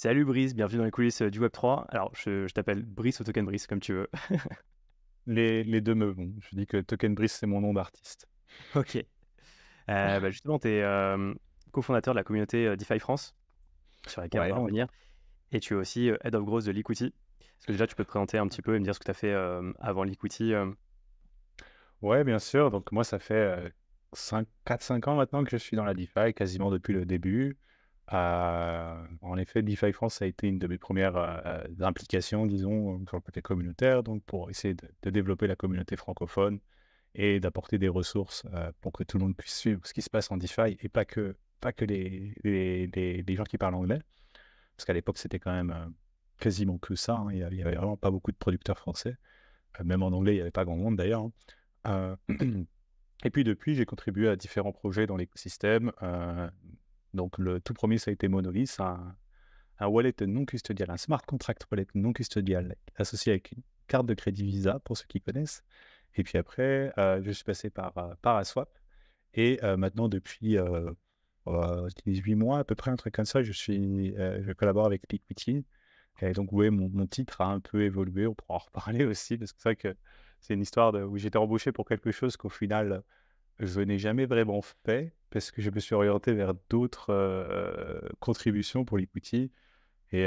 Salut Brice, bienvenue dans les coulisses du Web3. Alors, je t'appelle Brice ou Token Brice, comme tu veux. Les deux me vont. Je dis que Token Brice, c'est mon nom d'artiste. Ok. Justement, tu es cofondateur de la communauté DeFi France, sur laquelle on Ouais, va revenir. Et tu es aussi Head of Growth de Liquity. Est-ce que déjà, tu peux te présenter un petit peu et me dire ce que tu as fait avant Liquity ouais, bien sûr. Donc, moi, ça fait 4-5 ans maintenant que je suis dans la DeFi, quasiment depuis le début. En effet, DeFi France, ça a été une de mes premières implications, disons, sur le côté communautaire, donc pour essayer de développer la communauté francophone et d'apporter des ressources pour que tout le monde puisse suivre ce qui se passe en DeFi et pas que les gens qui parlent anglais. Parce qu'à l'époque, c'était quand même quasiment que ça, hein. Il y avait vraiment pas beaucoup de producteurs français. Même en anglais, il n'y avait pas grand monde d'ailleurs, hein. Et puis depuis, j'ai contribué à différents projets dans l'écosystème. Donc le tout premier, ça a été Monolith, un wallet non custodial, un smart contract wallet non custodial associé avec une carte de crédit Visa, pour ceux qui connaissent. Et puis après, je suis passé par Paraswap. Et maintenant, depuis 18 mois à peu près, un truc comme ça, je collabore avec Liquity. Et donc, oui, mon titre a un peu évolué, on pourra en reparler aussi, parce que c'est vrai que c'est une histoire où j'étais embauché pour quelque chose qu'au final, je n'ai jamais vraiment fait, parce que je me suis orienté vers d'autres contributions pour l'equity. Et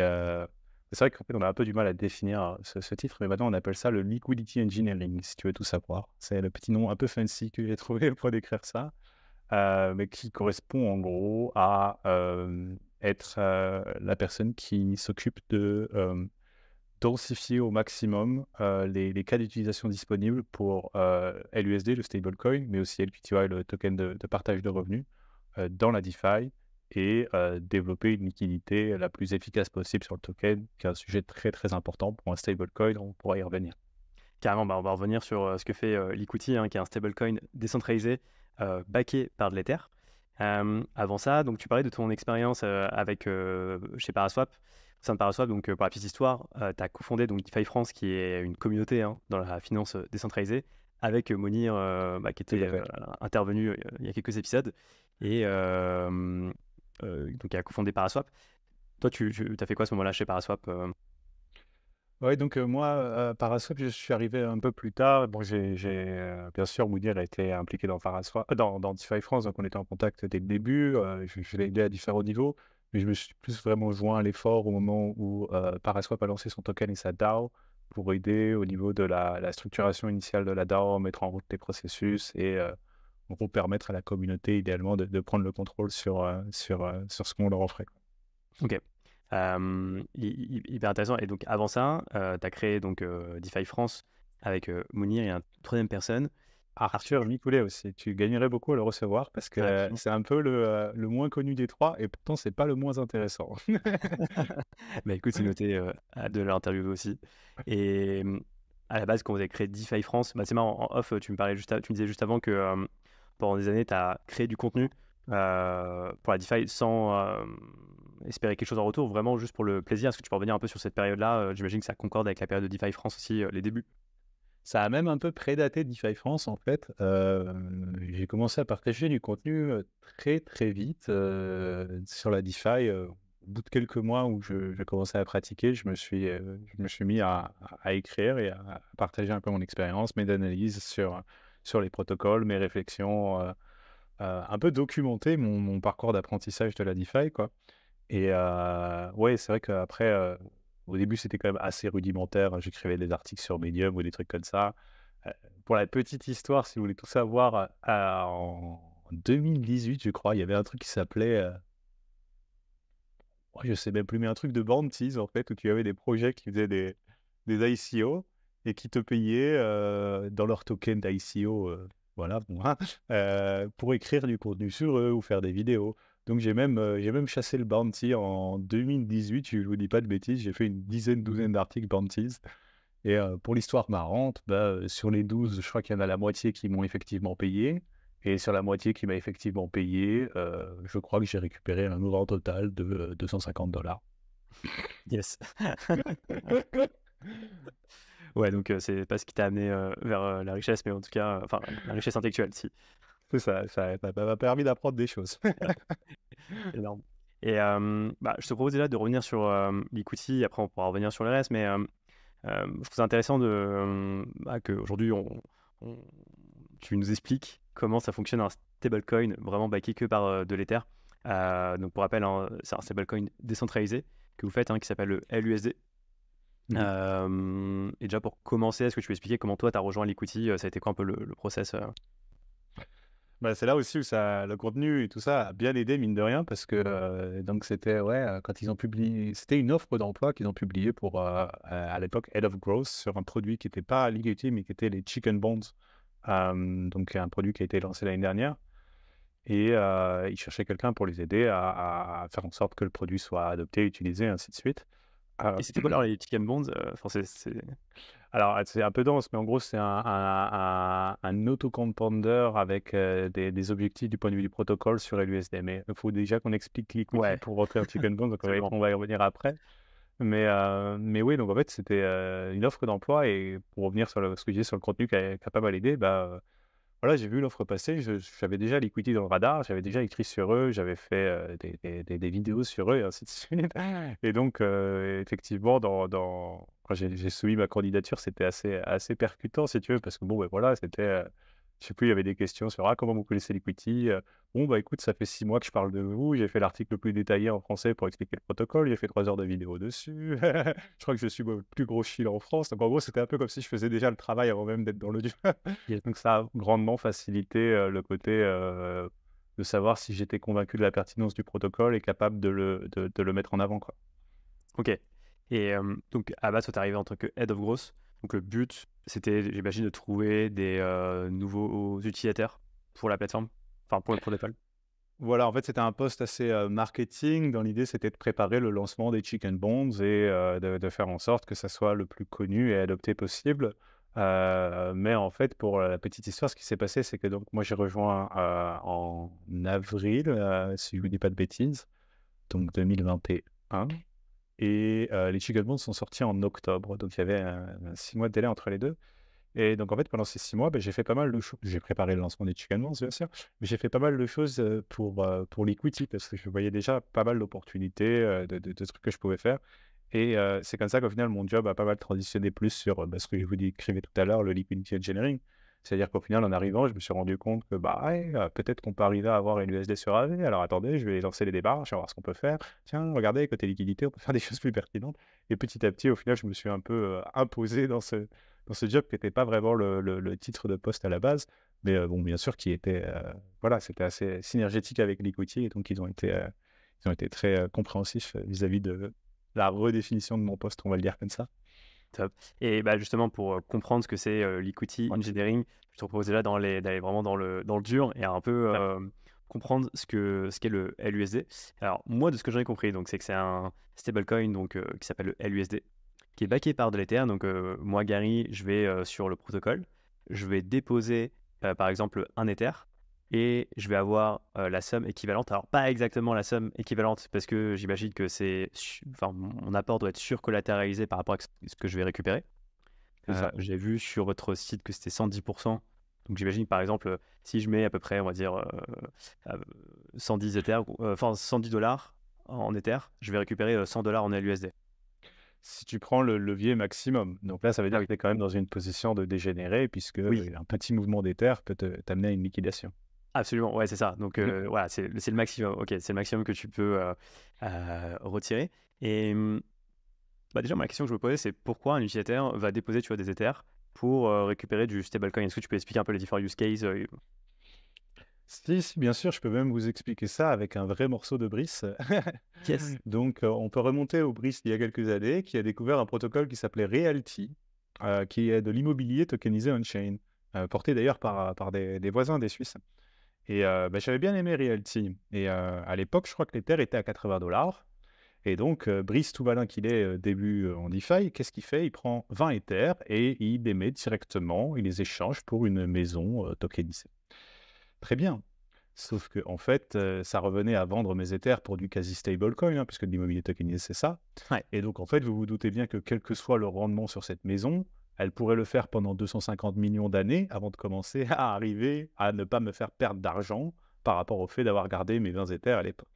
c'est vrai qu'en fait, on a un peu du mal à définir ce titre, mais maintenant, on appelle ça le Liquidity Engineering, si tu veux tout savoir. C'est le petit nom un peu fancy que j'ai trouvé pour décrire ça, mais qui correspond en gros à être la personne qui s'occupe de densifier au maximum les cas d'utilisation disponibles pour LUSD, le stablecoin, mais aussi LPTY, le token de partage de revenus, dans la DeFi et développer une liquidité la plus efficace possible sur le token, qui est un sujet très très important pour un stablecoin, on pourra y revenir. Carrément, on va revenir sur ce que fait Liquity, qui est un stablecoin décentralisé backé par de l'Ether. Avant ça, donc tu parlais de ton expérience chez Paraswap. Au sein de Paraswap, donc pour la petite histoire, tu as cofondé donc DeFi France, qui est une communauté dans la finance décentralisée, avec Monir, qui Tout était à fait. intervenu il y a quelques épisodes, et donc qui a cofondé Paraswap. Toi, tu as fait quoi à ce moment-là chez Paraswap Oui, donc moi, Paraswap, je suis arrivé un peu plus tard. Bon, bien sûr, Mounir a été impliqué dans Paraswap, dans DeFi France, donc on était en contact dès le début. Je l'ai aidé à différents niveaux, mais je me suis plus vraiment joint à l'effort au moment où Paraswap a lancé son token et sa DAO pour aider au niveau de la structuration initiale de la DAO, mettre en route les processus et en gros permettre à la communauté idéalement de prendre le contrôle sur ce qu'on leur offrait. Ok. Hyper intéressant. Et donc, avant ça, tu as créé donc, DeFi France avec Mounir et une troisième personne, Arthur. Arthur Micoulet aussi, tu gagnerais beaucoup à le recevoir parce que Ah, absolument. c'est un peu le moins connu des trois et pourtant c'est pas le moins intéressant. Bah, écoute, c'est noté de l'interviewer aussi. Et à la base, quand vous avez créé DeFi France, c'est marrant, en off, tu me disais juste avant que pendant des années, tu as créé du contenu pour la DeFi sans espérer quelque chose en retour, vraiment juste pour le plaisir. Est-ce que tu peux revenir un peu sur cette période-là J'imagine que ça concorde avec la période de DeFi France aussi, les débuts. Ça a même un peu prédaté DeFi France en fait. J'ai commencé à partager du contenu très très vite sur la DeFi. Au bout de quelques mois où je commençais à pratiquer, je me suis mis à écrire et à partager un peu mon expérience, mes analyses sur les protocoles, mes réflexions, un peu documenter mon parcours d'apprentissage de la DeFi, quoi. Et ouais, c'est vrai qu'après, au début, c'était quand même assez rudimentaire. J'écrivais des articles sur Medium ou des trucs comme ça. Pour la petite histoire, si vous voulez tout savoir, en 2018, je crois, il y avait un truc qui s'appelait, oh, je sais même plus, mais un truc de bounties, en fait, où tu avais des projets qui faisaient des ICO et qui te payaient dans leur token d'ICO, voilà, bon, hein, pour écrire du contenu sur eux ou faire des vidéos. Donc j'ai même chassé le bounty en 2018, je ne vous dis pas de bêtises, j'ai fait une douzaine d'articles bounties. Et pour l'histoire marrante, bah, sur les 12, je crois qu'il y en a la moitié qui m'ont effectivement payé. Et sur la moitié qui m'a effectivement payé, je crois que j'ai récupéré un grand total de $250. Yes. Ouais, donc c'est pas ce qui t'a amené vers la richesse, mais en tout cas, enfin, la richesse intellectuelle, si. C'est ça, ça m'a permis d'apprendre des choses. Énorme. Et bah, je te propose déjà de revenir sur l'equity, après on pourra revenir sur le reste, mais je trouve ça intéressant bah, qu'aujourd'hui on- tu nous expliques comment ça fonctionne un stablecoin vraiment backé que par de l'Ether. Donc pour rappel, hein, c'est un stablecoin décentralisé que vous faites, hein, qui s'appelle le LUSD. Mhm. Et déjà pour commencer, est-ce que tu peux expliquer comment toi tu as rejoint l'equity? Ça a été quoi un peu le process? Bah, c'est là aussi où le contenu et tout ça a bien aidé, mine de rien, parce que donc c'était, ouais, quand ils ont publié, c'était une offre d'emploi qu'ils ont publiée pour, à l'époque, Head of Growth, sur un produit qui n'était pas Liquidity, mais qui était les Chicken Bonds. Donc un produit qui a été lancé l'année dernière. Et ils cherchaient quelqu'un pour les aider à faire en sorte que le produit soit adopté, utilisé, ainsi de suite. Euh, Et c'était quoi alors les chicken bonds? Enfin, Alors, c'est un peu dense, mais en gros, c'est un autocompounder avec des objectifs du point de vue du protocole sur LUSD. Mais il faut déjà qu'on explique l'equity Ouais, pour rentrer en Chicken Bone, donc absolument. on va y revenir après. Mais oui, donc en fait, c'était une offre d'emploi. Et pour revenir sur ce que je disais sur le contenu qui a pas mal aidé, bah, voilà, j'ai vu l'offre passer. J'avais déjà l'equity dans le radar, j'avais déjà écrit sur eux, j'avais fait des vidéos sur eux et ainsi de suite. Et donc, effectivement, quand j'ai soumis ma candidature, c'était assez percutant, si tu veux, parce que bon, ben voilà, c'était, je sais plus, il y avait des questions sur comment vous connaissez l'equity. Bon, bah écoute, ça fait 6 mois que je parle de vous, j'ai fait l'article le plus détaillé en français pour expliquer le protocole, j'ai fait 3 heures de vidéo dessus. Je crois que je suis le plus gros chill en France. Donc en gros, c'était un peu comme si je faisais déjà le travail avant même d'être dans le job. Yes. Donc ça a grandement facilité le côté de savoir si j'étais convaincu de la pertinence du protocole et capable de le mettre en avant, quoi. Ok. Et donc à base, toi, t'es arrivé en tant que Head of Growth. Donc le but, c'était, j'imagine, de trouver des nouveaux utilisateurs pour la plateforme, enfin pour DeFi. Voilà, en fait, c'était un poste assez marketing. Dans l'idée, c'était de préparer le lancement des Chicken Bonds et de faire en sorte que ça soit le plus connu et adopté possible. Mais en fait, pour la petite histoire, ce qui s'est passé, c'est que donc moi, j'ai rejoint en avril, si je ne dis pas de bêtises, donc 2021. Et les Chicken Bonds sont sortis en octobre. Donc, il y avait 6 mois de délai entre les deux. Et donc, en fait, pendant ces 6 mois, ben, j'ai fait pas mal de choses. J'ai préparé le lancement des Chicken Bonds, bien sûr, mais j'ai fait pas mal de choses pour l'equity parce que je voyais déjà pas mal d'opportunités, de trucs que je pouvais faire. Et c'est comme ça qu'au final, mon job a pas mal transitionné plus sur ce que je vous décrivais tout à l'heure, le liquidity engineering. C'est-à-dire qu'au final, en arrivant, je me suis rendu compte que bah, ouais, peut-être qu'on peut arriver à avoir une USD sur AV. Alors attendez, je vais lancer les démarches, je vais voir ce qu'on peut faire. Tiens, regardez, côté liquidité, on peut faire des choses plus pertinentes. Et petit à petit, au final, je me suis un peu imposé dans ce job qui n'était pas vraiment le titre de poste à la base, mais bon, bien sûr, qui était, voilà, c'était assez synergétique avec l'equity, et donc ils ont été très compréhensifs vis-à-vis de la redéfinition de mon poste, on va le dire comme ça. Top. Et bah, justement, pour comprendre ce que c'est l'equity Ouais. engineering, je te propose déjà d'aller vraiment dans le dur et un peu Ouais. comprendre ce qu'est le LUSD. Alors, moi, de ce que j'en ai compris, donc, c'est que c'est un stablecoin donc, qui s'appelle le LUSD, qui est backé par de l'Ether. Donc, moi, Gary, je vais sur le protocole, je vais déposer, par exemple, un Ether et je vais avoir la somme équivalente. Alors, pas exactement la somme équivalente, parce que j'imagine que enfin, mon apport doit être surcollatéralisé par rapport à ce que je vais récupérer. C'est ça. J'ai vu sur votre site que c'était 110%. Donc, j'imagine que, par exemple, si je mets à peu près, on va dire, 110 Ether, enfin 110 dollars en Ether, je vais récupérer 100 dollars en LUSD. Si tu prends le levier maximum, donc là, ça veut Ah dire que oui, tu es quand même dans une position de dégénéré, puisque oui, un petit mouvement d'éther peut t'amener à une liquidation. absolument, ouais, c'est ça. Donc, Mhm. voilà, c'est le maximum. Ok, c'est le maximum que tu peux retirer. Et bah déjà, moi, la question que je me posais, c'est pourquoi un utilisateur va déposer, tu vois, des Ethers pour récupérer du stablecoin. Est-ce que tu peux expliquer un peu les différents use cases? Si, si, bien sûr, je peux même vous expliquer ça avec un vrai morceau de Brice. Yes. Donc, on peut remonter au Brice il y a quelques années, qui a découvert un protocole qui s'appelait Realty, qui est de l'immobilier tokenisé on-chain, porté d'ailleurs par des voisins des Suisses. Et bah, j'avais bien aimé Realty. Et à l'époque, je crois que l'Ether était à 80 $. Et donc, Brice, tout malin qu'il est, début en DeFi, qu'est-ce qu'il fait? Il prend 20 Ethers et il les met directement, il les échange pour une maison tokenisée. Très bien. Sauf que en fait, ça revenait à vendre mes Ethers pour du quasi stablecoin, hein, puisque de l'immobilier tokenisé, c'est ça. Ouais. Et donc, en fait, vous vous doutez bien que quel que soit le rendement sur cette maison, elle pourrait le faire pendant 250 millions d'années avant de commencer à arriver à ne pas me faire perdre d'argent par rapport au fait d'avoir gardé mes 20 Ethers à l'époque.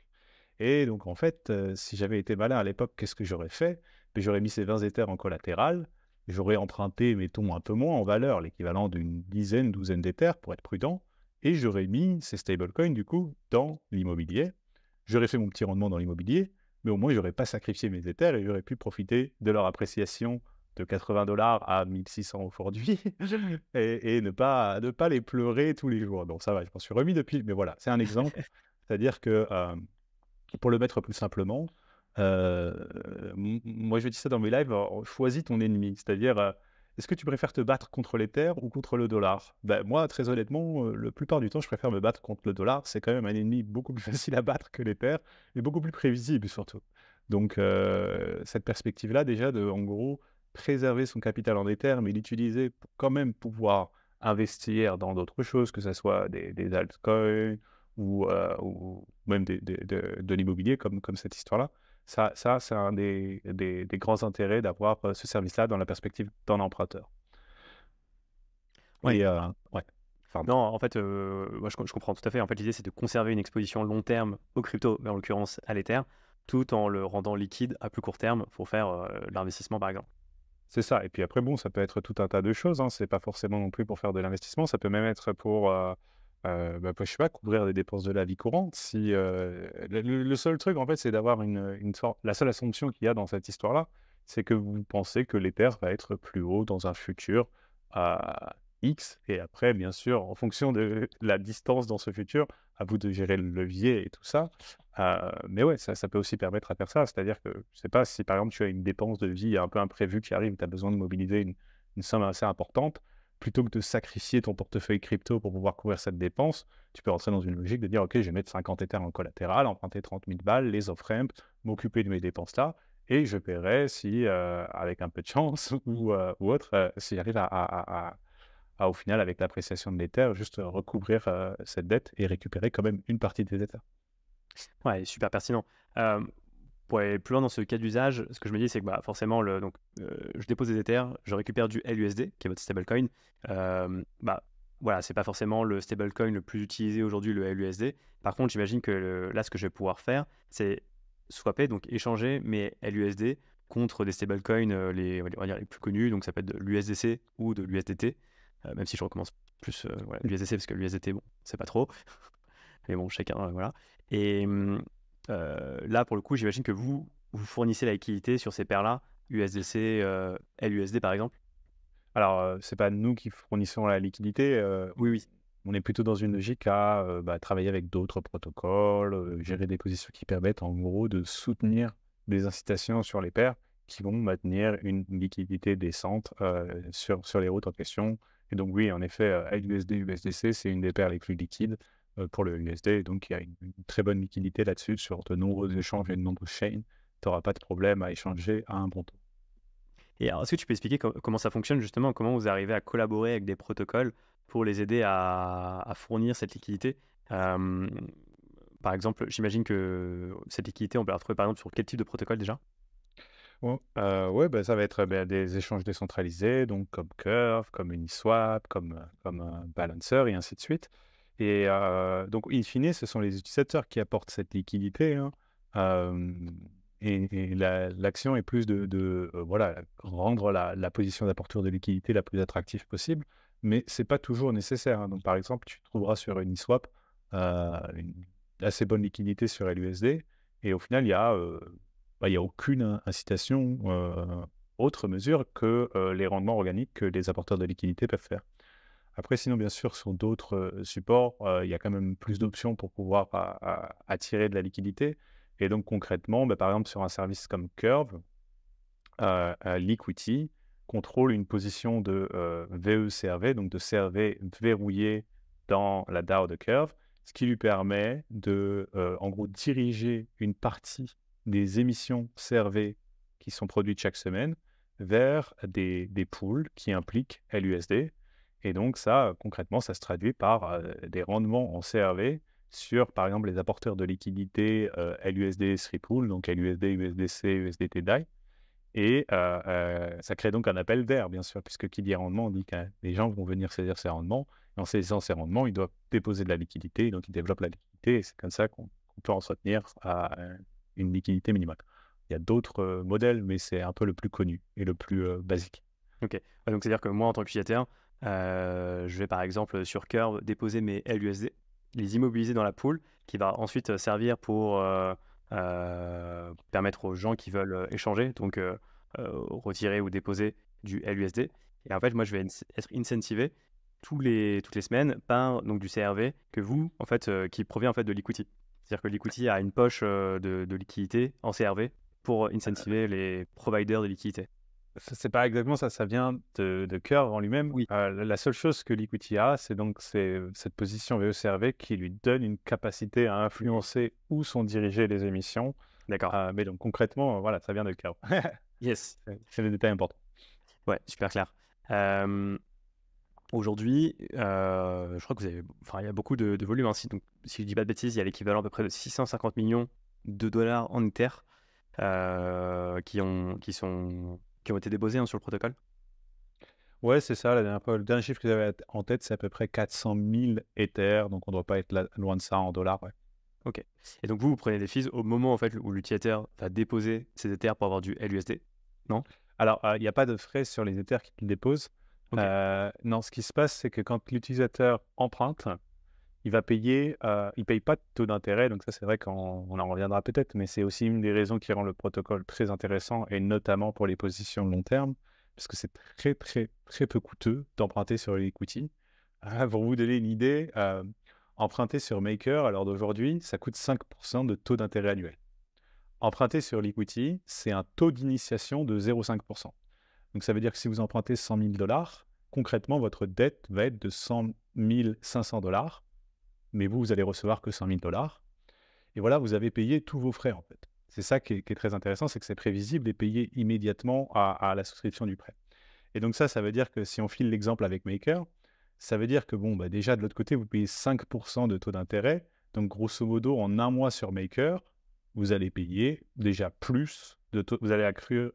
Et donc, en fait, si j'avais été malin à l'époque, qu'est-ce que j'aurais fait? Ben, j'aurais mis ces 20 Ethers en collatéral, j'aurais emprunté, mettons, un peu moins en valeur, l'équivalent d'une dizaine, douzaine d'Ethers pour être prudent, et j'aurais mis ces stablecoins, du coup, dans l'immobilier. J'aurais fait mon petit rendement dans l'immobilier, mais au moins, j'aurais pas sacrifié mes Ethers et j'aurais pu profiter de leur appréciation de 80 $ à 1600 aujourd'hui et ne pas les pleurer tous les jours. Donc ça va, je m'en suis remis depuis, mais voilà, c'est un exemple. C'est-à-dire que, pour le mettre plus simplement, moi je dis ça dans mes lives, choisis ton ennemi. C'est-à-dire, est-ce que tu préfères te battre contre l'Ether ou contre le dollar? Ben, moi, très honnêtement, la plupart du temps, je préfère me battre contre le dollar. C'est quand même un ennemi beaucoup plus facile à battre que l'Ether et beaucoup plus prévisible surtout. Donc, cette perspective-là, déjà, de, en gros, préserver son capital en Ether, mais l'utiliser pour quand même pouvoir investir dans d'autres choses, que ce soit des altcoins ou même de l'immobilier, comme cette histoire-là. Ça c'est un des grands intérêts d'avoir ce service-là dans la perspective d'un emprunteur. Ouais. Et ouais, pardon. Non, en fait, moi je comprends tout à fait. En fait, l'idée, c'est de conserver une exposition long terme aux cryptos, mais en l'occurrence à l'Ether, tout en le rendant liquide à plus court terme pour faire de l'investissement, par exemple. C'est ça. Et puis après, bon, ça peut être tout un tas de choses, hein. C'est pas forcément non plus pour faire de l'investissement. Ça peut même être pour, je sais pas, couvrir des dépenses de la vie courante. Si, le seul truc, en fait, c'est d'avoir une sorte... La seule assumption qu'il y a dans cette histoire-là, c'est que vous pensez que l'Ether va être plus haut dans un futur à X. Et après, bien sûr, en fonction de la distance dans ce futur, à vous de gérer le levier et tout ça. Mais ouais, ça peut aussi permettre à faire ça. C'est-à-dire que, je sais pas, si par exemple tu as une dépense de vie un peu imprévue qui arrive, tu as besoin de mobiliser une somme assez importante, plutôt que de sacrifier ton portefeuille crypto pour pouvoir couvrir cette dépense, tu peux rentrer dans une logique de dire, OK, je vais mettre 50 Ethers en collatéral, emprunter 30 000 balles, les off-ramp, m'occuper de mes dépenses là, et je paierai si, avec un peu de chance ou autre, si j'arrive au final, avec l'appréciation de l'Ether, juste recouvrir cette dette et récupérer quand même une partie des Ethers. Ouais, super pertinent. Pour aller plus loin dans ce cas d'usage, ce que je me dis, c'est que bah, forcément, je dépose des Ethers, je récupère du LUSD, qui est votre stablecoin. Bah, voilà, c'est pas forcément le stablecoin le plus utilisé aujourd'hui, le LUSD. Par contre, j'imagine que là, ce que je vais pouvoir faire, c'est swapper, donc échanger mes LUSD contre des stablecoins on va dire les plus connus. Donc ça peut être de l'USDC ou de l'USDT, même si je recommence plus voilà, l'USDC parce que l'USDT, bon, c'est pas trop. Mais bon, chacun, voilà. Et là, pour le coup, j'imagine que vous fournissez la liquidité sur ces paires-là, USDC, LUSD par exemple. Alors, c'est pas nous qui fournissons la liquidité, Oui, oui. on est plutôt dans une logique à, travailler avec d'autres protocoles, gérer des positions qui permettent en gros de soutenir des incitations sur les paires qui vont maintenir une liquidité décente, sur les routes en question. Et donc oui, en effet, LUSD, USDC, c'est une des paires les plus liquides, pour le USD. Donc il y a une très bonne liquidité là-dessus sur de nombreux échanges et de nombreuses chains. Tu auras pas de problème à échanger à un bon taux. Et alors, est-ce que tu peux expliquer comment ça fonctionne justement, comment vous arrivez à collaborer avec des protocoles pour les aider à fournir cette liquidité? Euh, Par exemple, j'imagine que cette liquidité, on peut la retrouver par exemple sur quel type de protocole déjà? Ouais, ouais, ça va être, des échanges décentralisés, donc comme Curve, comme Uniswap, comme Balancer et ainsi de suite. Et donc in fine, ce sont les utilisateurs qui apportent cette liquidité, hein. Et l'action est plus voilà, rendre la position d'apporteur de liquidité la plus attractive possible, mais c'est pas toujours nécessaire, hein. Donc par exemple, tu trouveras sur Uniswap, une assez bonne liquidité sur LUSD et au final, il y a aucune incitation, autre mesure que, les rendements organiques que les apporteurs de liquidités peuvent faire. Après, sinon, bien sûr, sur d'autres, supports, il y a quand même plus d'options pour pouvoir attirer de la liquidité et donc concrètement, par exemple, sur un service comme Curve, Liquity contrôle une position de, VECRV, donc de CRV verrouillé dans la DAO de Curve, ce qui lui permet de, en gros, diriger une partie des émissions CRV qui sont produites chaque semaine vers des pools qui impliquent LUSD. Et donc ça, concrètement, ça se traduit par des rendements en CRV sur, par exemple, les apporteurs de liquidité LUSD S3 Pool, donc LUSD, USDC, USDT DAI. Et ça crée donc un appel d'air, bien sûr, puisque qui dit rendement, on dit que les gens vont venir saisir ces rendements. Et en saisissant ces rendements, ils doivent déposer de la liquidité, donc ils développent la liquidité. Et c'est comme ça qu'on on peut entretenir à une liquidité minimale. Il y a d'autres modèles, mais c'est un peu le plus connu et le plus basique. Ok. Ouais, donc c'est-à-dire que moi, en tant qu'utilisateur, je vais par exemple sur Curve déposer mes LUSD, les immobiliser dans la pool, qui va ensuite servir pour permettre aux gens qui veulent échanger, donc retirer ou déposer du LUSD. Et en fait, moi, je vais être incentivé toutes les semaines par donc, du CRV que vous, en fait, qui provient en fait de l'equity. C'est-à-dire que l'equity a une poche de liquidité en CRV pour incentiver les providers de liquidité. C'est pas exactement ça, ça vient de Curve en lui-même. Oui, La seule chose que l'equity a, c'est cette position VECRV qui lui donne une capacité à influencer où sont dirigées les émissions. d'accord. Mais donc concrètement, voilà, ça vient de Curve. Yes. C'est le détail important. Ouais, super clair. Euh, Aujourd'hui, je crois que enfin, il y a beaucoup de volume, hein. Donc, si je dis pas de bêtises, il y a l'équivalent à peu près de 650 millions de dollars en Ether qui ont été déposés, hein, sur le protocole. Ouais, c'est ça. La dernière fois, le dernier chiffre que j'avais en tête, c'est à peu près 400 000 Ethers. Donc, on ne doit pas être loin de ça en dollars. Ouais. Ok. Et donc vous prenez des fees au moment en fait où l'utilisateur va déposer ses Ethers pour avoir du LUSD, non? Alors, il n'y a pas de frais sur les Ethers qu'il dépose. Ok. Non, ce qui se passe, c'est que quand l'utilisateur emprunte, il va payer, il paye pas de taux d'intérêt. Donc, ça, c'est vrai qu'on en reviendra peut-être, mais c'est aussi une des raisons qui rend le protocole très intéressant, et notamment pour les positions long terme, parce que c'est très, très, très peu coûteux d'emprunter sur l'equity. Pour vous donner une idée, emprunter sur Maker, à l'heure d'aujourd'hui, ça coûte 5% de taux d'intérêt annuel. Emprunter sur l'equity, c'est un taux d'initiation de 0,5%. Donc ça veut dire que si vous empruntez 100 000 dollars, concrètement, votre dette va être de 100 500 dollars, mais vous allez recevoir que 100 000 dollars. Et voilà, vous avez payé tous vos frais, en fait. C'est ça qui est très intéressant, c'est que c'est prévisible et payé immédiatement à la souscription du prêt. Et donc ça veut dire que si on file l'exemple avec Maker, ça veut dire que bon, bah déjà de l'autre côté, vous payez 5% de taux d'intérêt. Donc grosso modo, en un mois sur Maker, vous allez payer déjà plus de taux, vous allez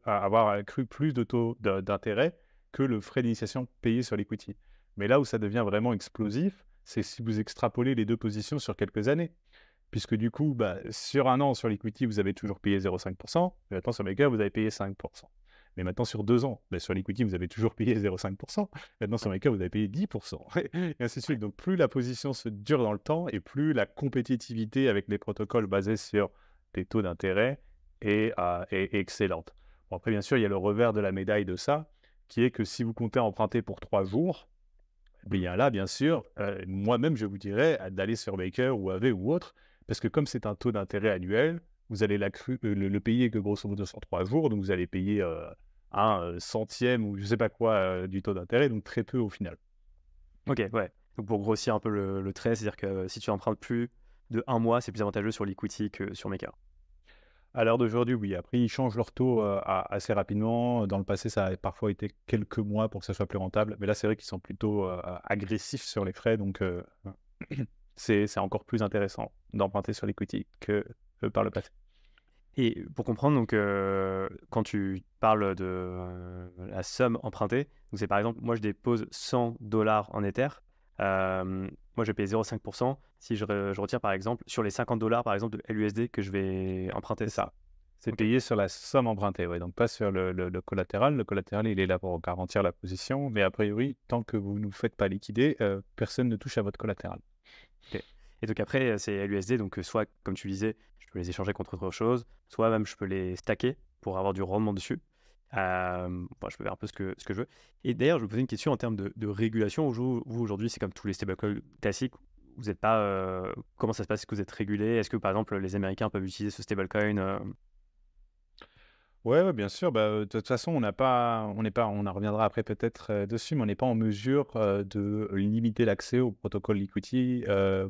avoir accru plus de taux d'intérêt que le frais d'initiation payé sur l'equity. Mais là où ça devient vraiment explosif, c'est si vous extrapolez les deux positions sur quelques années. Puisque du coup, bah, sur un an, sur l'equity, vous avez toujours payé 0,5%, et maintenant sur Maker, vous avez payé 5%. Mais maintenant, sur 2 ans, bah, sur l'equity, vous avez toujours payé 0,5%. Maintenant, sur Maker, vous avez payé 10%. Et ainsi de suite. Donc, plus la position se dure dans le temps, et plus la compétitivité avec les protocoles basés sur des taux d'intérêt est excellente. Bon, après, bien sûr, il y a le revers de la médaille de ça, qui est que si vous comptez emprunter pour 3 jours, bien là, bien sûr, moi-même, je vous dirais d'aller sur Maker ou Aave ou autre, parce que comme c'est un taux d'intérêt annuel, vous allez le payer que grosso modo sur 3 jours, donc vous allez payer un centième ou je ne sais pas quoi du taux d'intérêt, donc très peu au final. Ok, ouais. Donc pour grossir un peu le trait, c'est-à-dire que si tu empruntes plus de un mois, c'est plus avantageux sur l'equity que sur Maker. À l'heure d'aujourd'hui, oui. Après, ils changent leur taux assez rapidement. Dans le passé, ça a parfois été quelques mois pour que ça soit plus rentable. Mais là, c'est vrai qu'ils sont plutôt agressifs sur les frais. Donc, c'est encore plus intéressant d'emprunter sur l'equity que par le passé. Et pour comprendre, donc, quand tu parles de la somme empruntée, donc c'est par exemple, moi je dépose 100 dollars en Ether, moi je vais payer 0,5% si je retire par exemple sur les 50 dollars par exemple de LUSD que je vais emprunter. C'est ça. C'est Ok, payé sur la somme empruntée, ouais, donc pas sur le collatéral. Le collatéral, il est là pour garantir la position, mais a priori, tant que vous ne vous faites pas liquider, personne ne touche à votre collatéral. ok. Et donc après, c'est LUSD, donc soit comme tu disais, je peux les échanger contre autre chose, soit même je peux les stacker pour avoir du rendement dessus. Bon, je peux faire un peu ce que je veux. Et d'ailleurs, je me posais une question en termes de régulation. Vous, aujourd'hui, c'est comme tous les stablecoins classiques. Vous n'êtes pas. Comment ça se passe? Est-ce que vous êtes régulé? Est-ce que par exemple les Américains peuvent utiliser ce stablecoin? Ouais, ouais, bien sûr. Bah, de toute façon, on en reviendra après peut-être dessus, mais on n'est pas en mesure de limiter l'accès au protocole Liquidity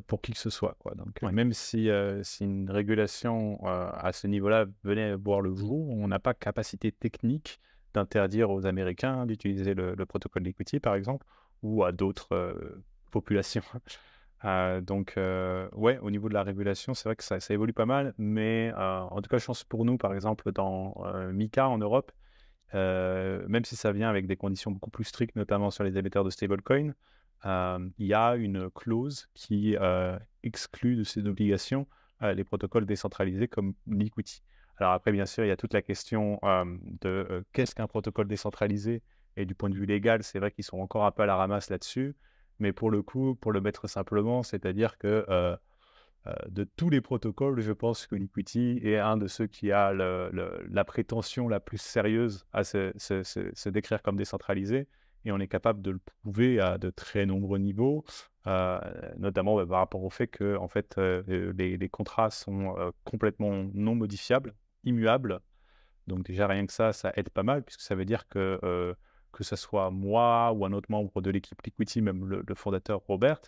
pour qui que ce soit, quoi. Donc, Ouais. même si une régulation à ce niveau-là venait voir le jour, on n'a pas capacité technique d'interdire aux Américains d'utiliser le protocole Liquidity, par exemple, ou à d'autres populations. Donc, ouais, au niveau de la régulation, c'est vrai que ça évolue pas mal, mais en tout cas, je pense pour nous, par exemple, dans MiCA en Europe, même si ça vient avec des conditions beaucoup plus strictes, notamment sur les émetteurs de stablecoin, il y a une clause qui exclut de ces obligations les protocoles décentralisés comme Liquity. Alors après, bien sûr, il y a toute la question de qu'est-ce qu'un protocole décentralisé? Et du point de vue légal, c'est vrai qu'ils sont encore un peu à la ramasse là-dessus. Mais pour le coup, pour le mettre simplement, c'est-à-dire que de tous les protocoles, je pense que Liquity est un de ceux qui a la prétention la plus sérieuse à se décrire comme décentralisé. Et on est capable de le prouver à de très nombreux niveaux, euh, notamment par rapport au fait que en fait, les contrats sont complètement non modifiables, immuables. Donc déjà, rien que ça aide pas mal, puisque ça veut dire que ce soit moi ou un autre membre de l'équipe Liquity, même le fondateur Robert,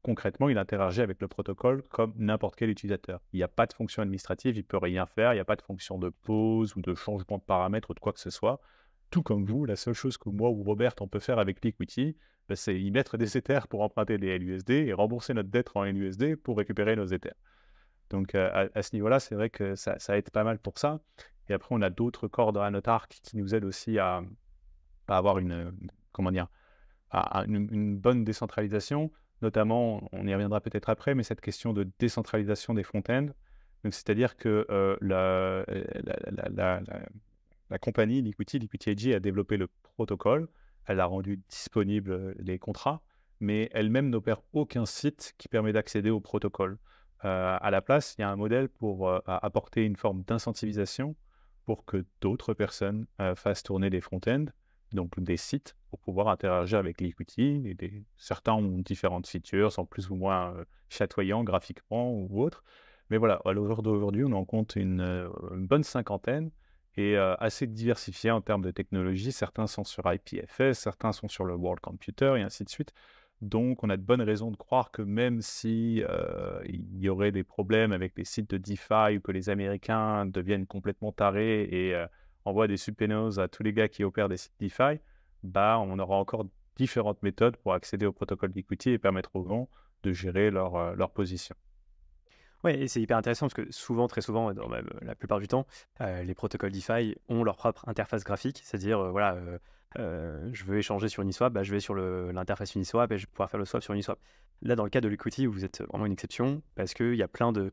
concrètement, il interagit avec le protocole comme n'importe quel utilisateur. Il n'y a pas de fonction administrative, il ne peut rien faire, il n'y a pas de fonction de pause ou de changement de paramètres ou de quoi que ce soit. Tout comme vous, la seule chose que moi ou Robert, on peut faire avec Liquity, ben, c'est y mettre des Ethers pour emprunter des LUSD et rembourser notre dette en LUSD pour récupérer nos Ethers. Donc à ce niveau-là, c'est vrai que ça aide pas mal pour ça. Et après, on a d'autres cordes à notre arc qui nous aident aussi à avoir comment dire, une bonne décentralisation. Notamment, on y reviendra peut-être après, mais cette question de décentralisation des front-ends. Donc, c'est-à-dire que la compagnie Liquity AG a développé le protocole, elle a rendu disponible les contrats, mais elle-même n'opère aucun site qui permet d'accéder au protocole. À la place, il y a un modèle pour apporter une forme d'incentivisation pour que d'autres personnes fassent tourner des front-ends, donc des sites, pour pouvoir interagir avec Liquity. Certains ont différentes features, sont plus ou moins chatoyants graphiquement ou autres. Mais voilà, à l'heure d'aujourd'hui, on en compte une bonne cinquantaine et assez diversifiés en termes de technologie. Certains sont sur IPFS, certains sont sur le World Computer et ainsi de suite. Donc, on a de bonnes raisons de croire que même si il y aurait des problèmes avec les sites de DeFi ou que les Américains deviennent complètement tarés et envoient des subpoenas à tous les gars qui opèrent des sites DeFi, bah, on aura encore différentes méthodes pour accéder au protocole d'equity et permettre aux gens de gérer leur position. Ouais, et c'est hyper intéressant parce que souvent, très souvent, dans même la plupart du temps, les protocoles DeFi ont leur propre interface graphique, c'est-à-dire, voilà, je veux échanger sur Uniswap, bah, je vais sur l'interface Uniswap et je vais pouvoir faire le swap sur Uniswap. Là, dans le cas de l'equity, vous êtes vraiment une exception parce qu'il y a plein de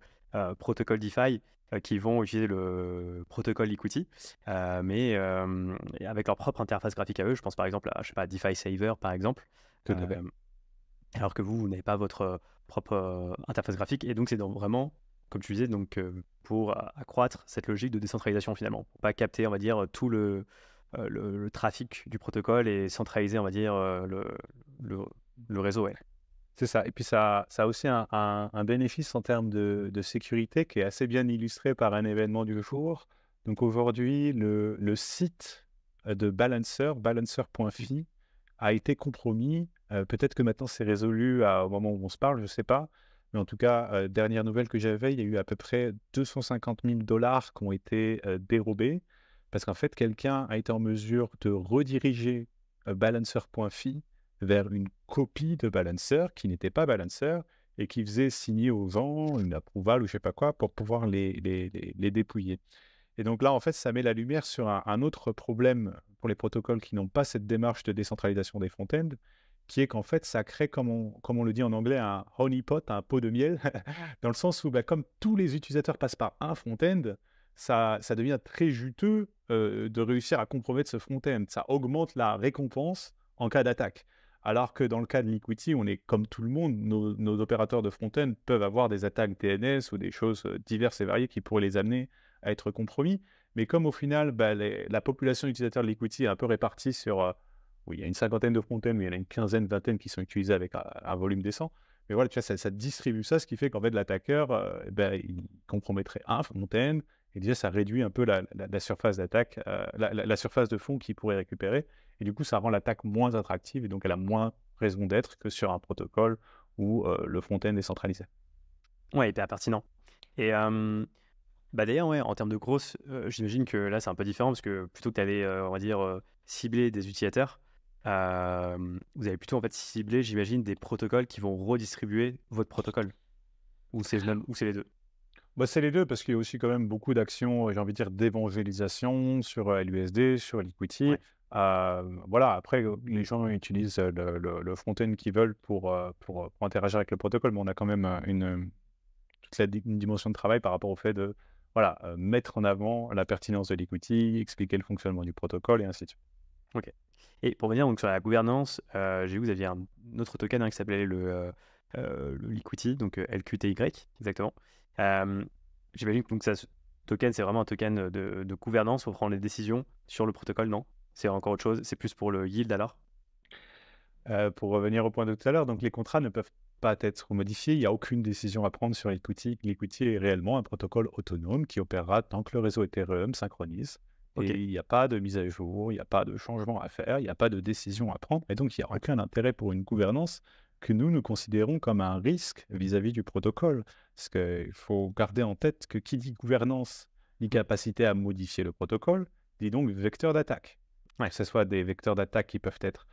protocoles DeFi qui vont utiliser le protocole equity, mais avec leur propre interface graphique à eux. Je pense par exemple à, je sais pas, DeFi Saver, par exemple. Tout à fait. Alors que vous n'avez pas votre propre interface graphique. Et donc, c'est vraiment, comme tu disais, donc, pour accroître cette logique de décentralisation finalement. Pour pas capter, on va dire, tout le trafic du protocole et centraliser, on va dire, le, le réseau. Ouais. C'est ça. Et puis, ça a aussi un bénéfice en termes de sécurité qui est assez bien illustré par un événement du jour. Donc, aujourd'hui, le site de Balancer, balancer.fi, a été compromis. Peut-être que maintenant, c'est résolu au moment où on se parle, je ne sais pas. Mais en tout cas, dernière nouvelle que j'avais, il y a eu à peu près 250 000 dollars qui ont été dérobés parce qu'en fait, quelqu'un a été en mesure de rediriger balancer.fi vers une copie de Balancer qui n'était pas Balancer et qui faisait signer aux gens une approval ou je sais pas quoi pour pouvoir les dépouiller. Et donc là, en fait, ça met la lumière sur un autre problème pour les protocoles qui n'ont pas cette démarche de décentralisation des front-ends, qui est qu'en fait, ça crée, comme on le dit en anglais, un honeypot, un pot de miel, dans le sens où, bah, comme tous les utilisateurs passent par un front-end, ça devient très juteux de réussir à compromettre ce front-end. Ça augmente la récompense en cas d'attaque. Alors que dans le cas de Liquity, on est comme tout le monde, nos opérateurs de front-end peuvent avoir des attaques DNS ou des choses diverses et variées qui pourraient les amener à être compromis. Mais comme au final, bah, la population d'utilisateurs de Liquity est un peu répartie sur... oui, il y a une cinquantaine de front-end, mais il y en a une quinzaine, vingtaine qui sont utilisés avec un volume décent. Mais voilà, tu vois, ça distribue ça, ce qui fait qu'en fait, l'attaqueur, ben, il compromettrait un front-end, et déjà, ça réduit un peu la surface d'attaque, la surface de fond qu'il pourrait récupérer. Et du coup, ça rend l'attaque moins attractive, et donc elle a moins raison d'être que sur un protocole où le front-end est centralisé. Ouais, hyper pertinent. Et bah d'ailleurs, ouais, en termes de grosses, j'imagine que là, c'est un peu différent parce que plutôt que d'aller, on va dire, cibler des utilisateurs, vous avez plutôt en fait ciblé, j'imagine, des protocoles qui vont redistribuer votre protocole. Ou c'est les deux. Bah, c'est les deux, parce qu'il y a aussi quand même beaucoup d'actions, j'ai envie de dire, d'évangélisation sur LUSD, sur Liquity. Ouais. Voilà, après, les gens utilisent le front-end qu'ils veulent pour interagir avec le protocole, mais on a quand même une dimension de travail par rapport au fait de voilà, mettre en avant la pertinence de l'equity, expliquer le fonctionnement du protocole et ainsi de suite. Ok. Et pour revenir donc sur la gouvernance, j'ai vu que vous aviez un autre token, hein, qui s'appelait le Liquity, donc LQTY, exactement. Euh, J'imagine que donc, ce token, c'est vraiment un token de gouvernance pour prendre les décisions sur le protocole, non? C'est encore autre chose, c'est plus pour le yield alors? Pour revenir au point de tout à l'heure, donc les contrats ne peuvent pas être modifiés. Il n'y a aucune décision à prendre sur l'equity. L'equity est réellement un protocole autonome qui opérera tant que le réseau Ethereum synchronise. Et Ok. il n'y a pas de mise à jour, il n'y a pas de changement à faire, il n'y a pas de décision à prendre. Et donc, il n'y a aucun intérêt pour une gouvernance que nous considérons comme un risque vis-à-vis du protocole. Parce qu'il faut garder en tête que qui dit gouvernance, dit capacité à modifier le protocole, dit donc vecteur d'attaque. Ouais. Que ce soit des vecteurs d'attaque qui peuvent être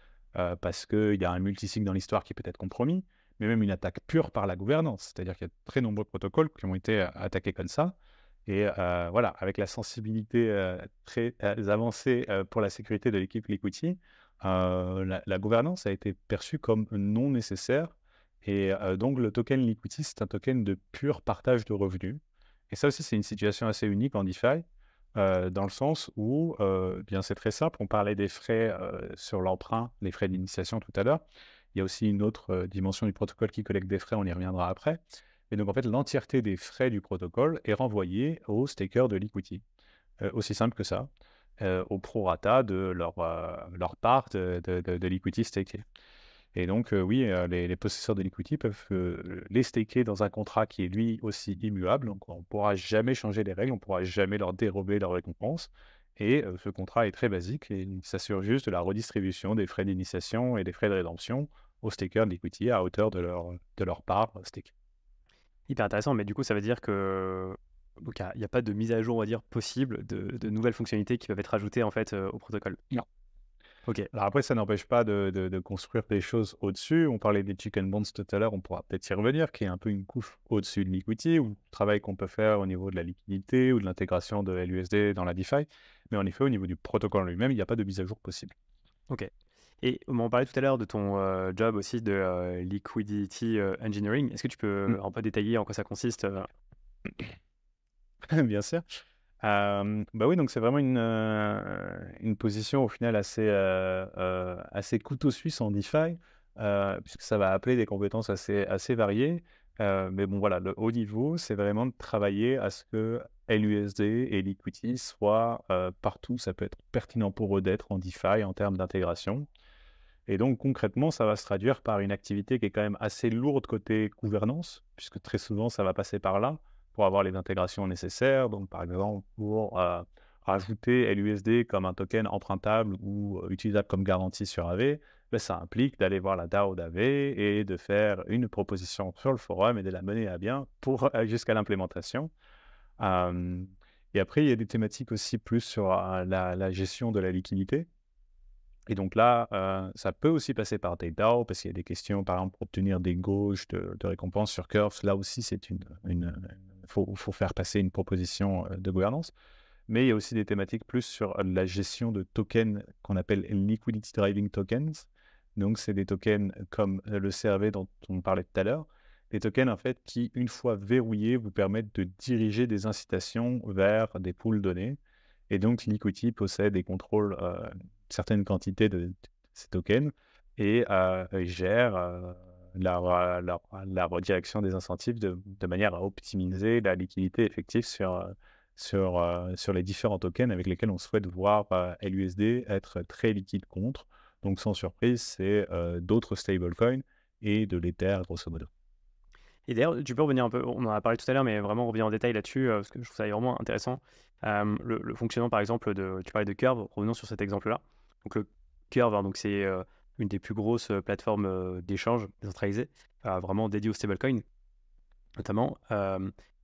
parce qu'il y a un multisig dans l'histoire qui peut être compromis, mais même une attaque pure par la gouvernance. C'est-à-dire qu'il y a de très nombreux protocoles qui ont été attaqués comme ça. Et voilà, avec la sensibilité très avancée pour la sécurité de l'équipe Liquity, la gouvernance a été perçue comme non nécessaire. Et donc, le token Liquity, c'est un token de pur partage de revenus. Et ça aussi, c'est une situation assez unique en DeFi, dans le sens où, bien, c'est très simple. On parlait des frais sur l'emprunt, les frais d'initiation tout à l'heure. Il y a aussi une autre dimension du protocole qui collecte des frais, on y reviendra après. Et donc, en fait, l'entièreté des frais du protocole est renvoyée aux stakers de l'equity. Aussi simple que ça, au prorata de leur part de l'equity stakée. Et donc, oui, les possesseurs de l'equity peuvent les staker dans un contrat qui est lui aussi immuable. Donc, on ne pourra jamais changer les règles, on ne pourra jamais leur dérober leur récompense. Et ce contrat est très basique et il s'assure juste de la redistribution des frais d'initiation et des frais de rédemption aux stakers de l'equity à hauteur de leur part stake. Hyper intéressant, mais du coup, ça veut dire que donc il y a pas de mise à jour, on va dire, possible de nouvelles fonctionnalités qui peuvent être ajoutées en fait au protocole. Non. Ok. Alors après, ça n'empêche pas de construire des choses au-dessus. On parlait des chicken bonds tout à l'heure, on pourra peut-être y revenir, qui est un peu une couche au-dessus de l'equity, ou le travail qu'on peut faire au niveau de la liquidité ou de l'intégration de LUSD dans la DeFi. Mais en effet, au niveau du protocole lui-même, il n'y a pas de mise à jour possible. Ok. Et on parlait tout à l'heure de ton job aussi de liquidity engineering. Est-ce que tu peux un peu détailler en quoi ça consiste? Bien sûr. Bah oui, donc c'est vraiment une position au final assez couteau suisse en DeFi, puisque ça va appeler des compétences assez variées. Mais bon, voilà, le haut niveau, c'est vraiment de travailler à ce que LUSD et Liquidity soient partout. Ça peut être pertinent pour eux d'être en DeFi en termes d'intégration. Et donc concrètement, ça va se traduire par une activité qui est quand même assez lourde côté gouvernance, puisque très souvent, ça va passer par là pour avoir les intégrations nécessaires. Donc, par exemple, pour rajouter LUSD comme un token empruntable ou utilisable comme garantie sur AV, ben, ça implique d'aller voir la DAO d'AV et de faire une proposition sur le forum et de la mener à bien pour jusqu'à l'implémentation. Euh, et après, il y a des thématiques aussi plus sur la gestion de la liquidité. Et donc là, ça peut aussi passer par des DAO parce qu'il y a des questions, par exemple, pour obtenir des gauges de récompenses sur Curves. Là aussi, faut faire passer une proposition de gouvernance. Mais il y a aussi des thématiques plus sur la gestion de tokens qu'on appelle Liquidity Driving Tokens. Donc, c'est des tokens comme le CRV dont on parlait tout à l'heure. Des tokens, en fait, qui, une fois verrouillés, vous permettent de diriger des incitations vers des pools donnés. Et donc, Liquidity possède et contrôle certaines quantités de ces tokens et gère la redirection des incentives de manière à optimiser la liquidité effective sur les différents tokens avec lesquels on souhaite voir LUSD être très liquide contre. Donc, sans surprise, c'est d'autres stablecoins et de l'Ether, grosso modo. Et d'ailleurs, tu peux revenir un peu, on en a parlé tout à l'heure, mais vraiment revenir en détail là-dessus, parce que je trouve ça vraiment intéressant. Le fonctionnement, par exemple, tu parlais de Curve, revenons sur cet exemple-là. Donc, le Curve, hein, donc c'est une des plus grosses plateformes d'échange décentralisées, vraiment dédiée aux stablecoins, notamment.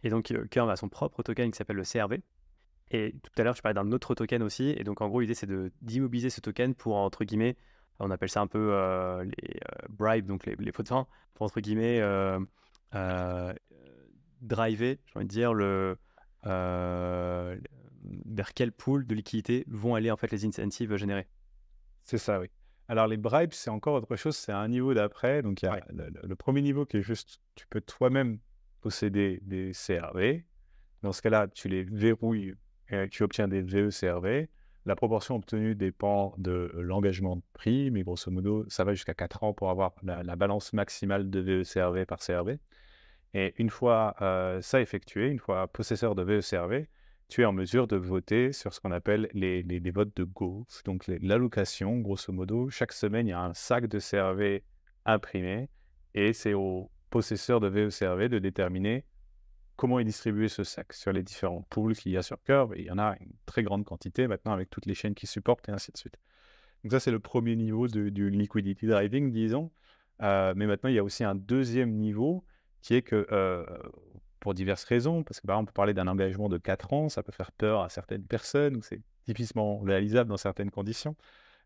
Et donc, Curve a son propre token qui s'appelle le CRV. Et tout à l'heure, tu parlais d'un autre token aussi. Et donc, en gros, l'idée, c'est d'immobiliser ce token pour, entre guillemets, on appelle ça un peu les bribes, donc les pots de vin, pour, entre guillemets, euh, driver, j'ai envie de dire, vers quel pool de liquidité vont aller en fait les incentives générés. C'est ça, oui. Alors, les bribes, c'est encore autre chose, c'est un niveau d'après. Donc, il y a Ouais. le premier niveau qui est juste, tu peux toi-même posséder des CRV. Dans ce cas-là, tu les verrouilles et tu obtiens des VE-CRV. La proportion obtenue dépend de l'engagement de prix, mais grosso modo, ça va jusqu'à 4 ans pour avoir la balance maximale de VE-CRV par CRV. Et une fois ça effectué, une fois possesseur de VE-CRV, tu es en mesure de voter sur ce qu'on appelle les votes de gauche, donc l'allocation, grosso modo. Chaque semaine, il y a un sac de CRV imprimé et c'est au possesseur de VE-CRV de déterminer comment est distribué ce sac sur les différents pools qu'il y a sur Curve. Et il y en a une très grande quantité maintenant avec toutes les chaînes qui supportent et ainsi de suite. Donc ça, c'est le premier niveau du liquidity driving, disons. Mais maintenant, il y a aussi un deuxième niveau qui est que, pour diverses raisons, parce que par exemple, on peut parler d'un engagement de 4 ans, ça peut faire peur à certaines personnes, ou c'est difficilement réalisable dans certaines conditions.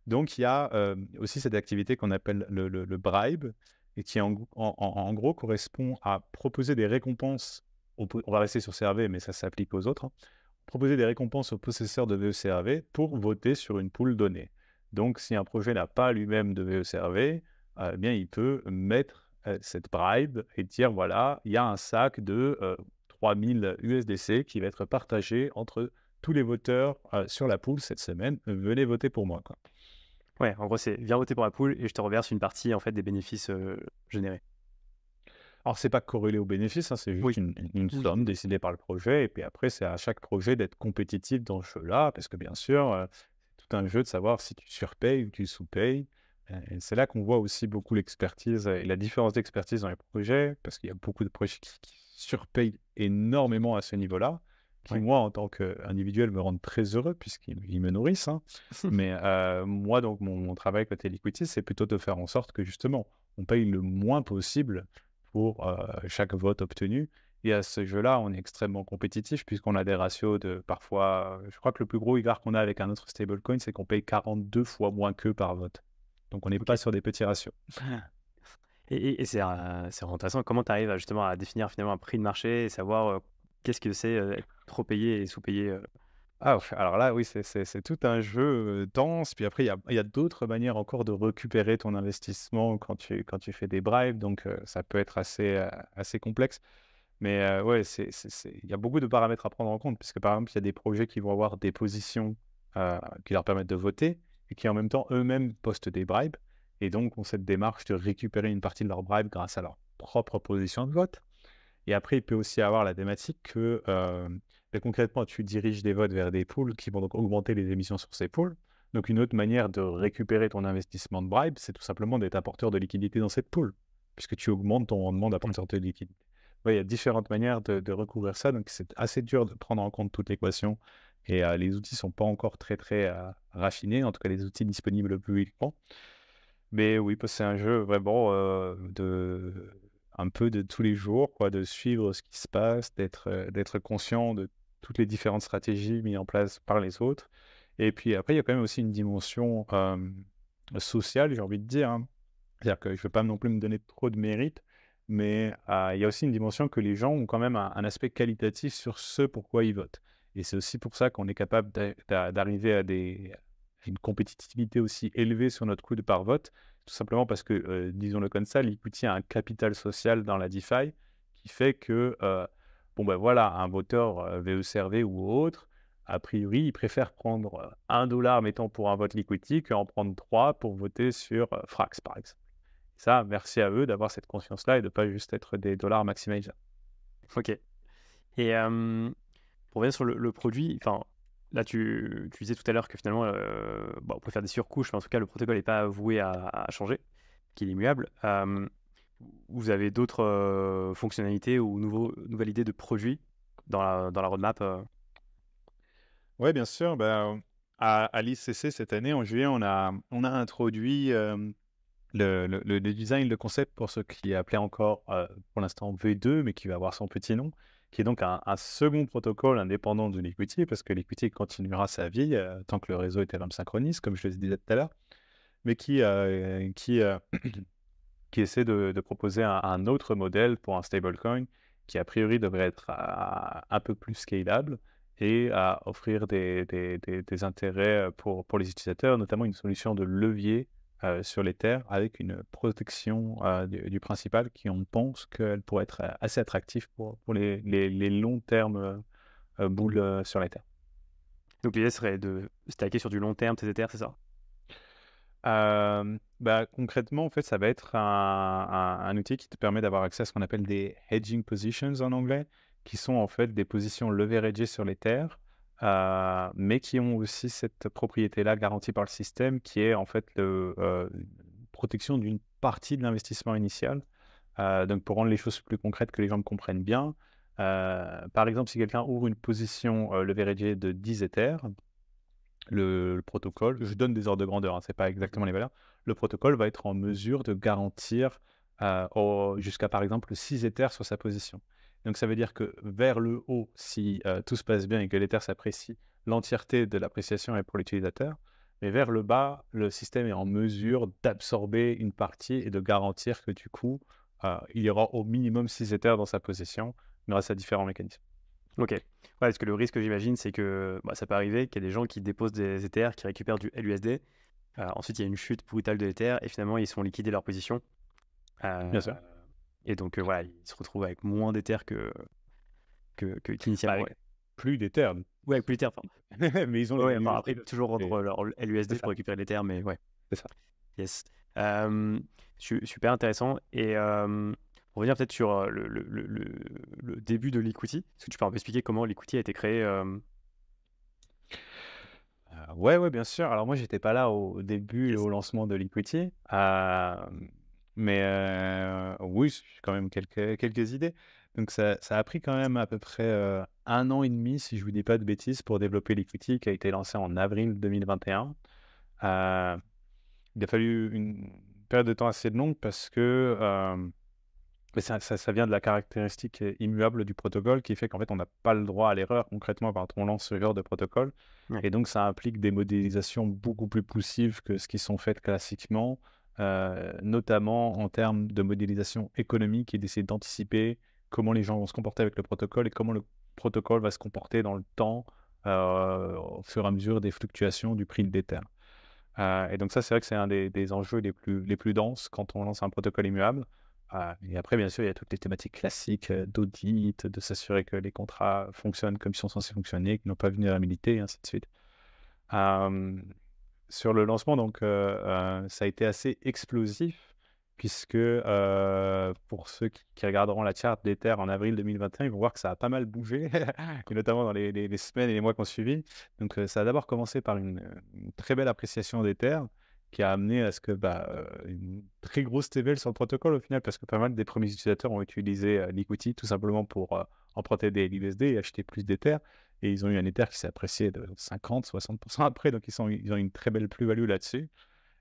Donc, il y a aussi cette activité qu'on appelle le bribe, et qui en gros correspond à proposer des récompenses, on va rester sur CRV, mais ça s'applique aux autres, hein, proposer des récompenses aux possesseurs de VE-CRV pour voter sur une pool donnée. Donc, si un projet n'a pas lui-même de VE-CRV, eh bien, il peut mettre cette bribe et dire, voilà, il y a un sac de 3000 USDC qui va être partagé entre tous les voteurs sur la pool cette semaine. Venez voter pour moi, quoi. Ouais, en gros, c'est viens voter pour la pool et je te reverse une partie en fait des bénéfices générés. Alors, c'est pas corrélé aux bénéfices, hein, c'est juste Oui, une oui, somme décidée par le projet. Et puis après, c'est à chaque projet d'être compétitif dans ce jeu-là, parce que bien sûr, c'est tout un jeu de savoir si tu surpayes ou tu sous-payes. Et c'est là qu'on voit aussi beaucoup l'expertise et la différence d'expertise dans les projets, parce qu'il y a beaucoup de projets qui surpayent énormément à ce niveau-là, qui, ouais. moi, en tant qu'individuel, me rendent très heureux, puisqu'ils me nourrissent, hein. Mais moi, donc, mon travail côté Liquidity, c'est plutôt de faire en sorte que, justement, on paye le moins possible pour chaque vote obtenu. Et à ce jeu-là, on est extrêmement compétitif puisqu'on a des ratios de parfois, je crois que le plus gros écart qu'on a avec un autre stablecoin, c'est qu'on paye 42 fois moins qu'eux par vote. Donc on n'est Ok. pas sur des petits ratios. Et c'est vraiment intéressant. Comment tu arrives justement à définir finalement un prix de marché et savoir qu'est-ce que c'est être trop payé et sous-payé Ah, alors là, oui, c'est tout un jeu dense. Puis après, il y a d'autres manières encore de récupérer ton investissement quand tu fais des bribes. Donc ça peut être assez complexe. Mais ouais, il y a beaucoup de paramètres à prendre en compte, puisque par exemple, il y a des projets qui vont avoir des positions qui leur permettent de voter et qui en même temps eux-mêmes postent des bribes. Et donc, ont cette démarche de récupérer une partie de leur bribe grâce à leur propre position de vote. Et après, il peut aussi avoir la thématique que ben, concrètement, tu diriges des votes vers des pools qui vont donc augmenter les émissions sur ces pools. Donc, une autre manière de récupérer ton investissement de bribe, c'est tout simplement d'être apporteur de liquidité dans cette pool, puisque tu augmentes ton rendement d'apporteur de liquidité. Ouais, il y a différentes manières de recouvrir ça, donc c'est assez dur de prendre en compte toute l'équation. Et les outils ne sont pas encore très, très raffinés, en tout cas les outils disponibles publiquement. Mais oui, parce que c'est un jeu vraiment un peu de tous les jours, quoi, de suivre ce qui se passe, d'être conscient de toutes les différentes stratégies mises en place par les autres. Et puis après, il y a quand même aussi une dimension sociale, j'ai envie de dire, hein. C'est-à-dire que je ne veux pas non plus me donner trop de mérite, mais il y a aussi une dimension que les gens ont quand même un aspect qualitatif sur ce pourquoi ils votent. Et c'est aussi pour ça qu'on est capable d'arriver à une compétitivité aussi élevée sur notre coût de par vote, tout simplement parce que, disons-le comme ça, l'equity a un capital social dans la DeFi qui fait que, bon ben voilà, un voteur VECRV ou autre, a priori, il préfère prendre 1 dollar, mettons, pour un vote liquidity qu'en prendre 3 pour voter sur Frax, par exemple. Ça, merci à eux d'avoir cette conscience-là et de ne pas juste être des dollars maximalisers. Ok. Et pour revenir sur le produit, enfin, là tu disais tout à l'heure que finalement, bon, on peut faire des surcouches, mais en tout cas le protocole n'est pas voué à changer, qu'il est immuable. Vous avez d'autres fonctionnalités ou nouvelles idées de produits dans la roadmap Oui, bien sûr. Ben, à l'ICC cette année, en juillet, on a introduit le design, le concept pour ce qui est appelé encore pour l'instant V2, mais qui va avoir son petit nom, qui est donc un second protocole indépendant de l'Equity, parce que l'Equity continuera sa vie tant que le réseau Ethereum synchronise, comme je le disais tout à l'heure, mais qui essaie de proposer un autre modèle pour un stablecoin qui, a priori, devrait être un peu plus scalable et à offrir des intérêts pour les utilisateurs, notamment une solution de levier sur l'Ether avec une protection du principal qui, on pense qu'elle pourrait être assez attractive pour les longs termes boules sur l'Ether. Donc l'idée serait de stacker sur du long terme tes Ethers, c'est ça? Bah, concrètement, en fait, ça va être un outil qui te permet d'avoir accès à ce qu'on appelle des hedging positions en anglais, qui sont en fait des positions leveragées sur l'Ether, mais qui ont aussi cette propriété-là garantie par le système, qui est en fait protection d'une partie de l'investissement initial. Donc, pour rendre les choses plus concrètes, que les gens me comprennent bien, par exemple, si quelqu'un ouvre une position leveragée de 10 Ethers, le protocole, je donne des ordres de grandeur, hein, c'est pas exactement les valeurs, le protocole va être en mesure de garantir jusqu'à par exemple 6 Ethers sur sa position. Donc ça veut dire que vers le haut, si tout se passe bien et que l'Ether s'apprécie, l'entièreté de l'appréciation est pour l'utilisateur, mais vers le bas, le système est en mesure d'absorber une partie et de garantir que du coup, il y aura au minimum 6 Ethers dans sa position grâce à différents mécanismes. Ok. Ouais, parce que le risque, j'imagine, c'est que ça peut arriver qu'il y a des gens qui déposent des Ethers, qui récupèrent du LUSD. Ensuite, il y a une chute brutale de l'Ether et finalement, ils sont liquidés leur position. Bien sûr. Et donc, voilà, ils se retrouvent avec moins d'Ether qu'initialement. Avec plus d'Ether. Ouais, avec plus d'Ether. Enfin, mais ils ont ouais, les enfin, après, toujours et rendre leur LUSD c'est pour ça, récupérer l'Ether, mais ouais. c'est ça. Yes. Super intéressant. Et pour revenir peut-être sur le début de l'Equity, est-ce que tu peux un peu expliquer comment l'Equity a été créé Ouais, bien sûr. Alors moi, j'étais pas là au début et Yes. au lancement de l'Equity, mais oui, j'ai quand même quelques idées. Donc ça a pris quand même à peu près 1 an et demi, si je vous dis pas de bêtises, pour développer l'Equity, qui a été lancé en avril 2021. Il a fallu une période de temps assez longue parce que mais ça vient de la caractéristique immuable du protocole qui fait qu'en fait, on n'a pas le droit à l'erreur concrètement quand on lance ce genre de protocole. Ouais. Et donc, ça implique des modélisations beaucoup plus poussives que ce qui sont faites classiquement, notamment en termes de modélisation économique et d'essayer d'anticiper comment les gens vont se comporter avec le protocole et comment le protocole va se comporter dans le temps au fur et à mesure des fluctuations du prix de l'Ether. Et donc ça, c'est vrai que c'est un des enjeux les plus denses quand on lance un protocole immuable. Et après, bien sûr, il y a toutes les thématiques classiques d'audit, de s'assurer que les contrats fonctionnent comme ils sont censés fonctionner, qu'ils n'ont pas vulnérabilité, et ainsi de suite. Sur le lancement, donc, ça a été assez explosif, puisque pour ceux qui regarderont la charte d'Ether en avril 2021, ils vont voir que ça a pas mal bougé, et notamment dans les semaines et les mois qui ont suivi. Donc, ça a d'abord commencé par une très belle appréciation d'Ether, qui a amené à ce que une très grosse TVL sur le protocole au final, parce que pas mal des premiers utilisateurs ont utilisé l'Equity tout simplement pour emprunter des LUSD et acheter plus d'Ether. Et ils ont eu un Ether qui s'est apprécié de 50-60% après, donc ils ont eu une très belle plus-value là-dessus.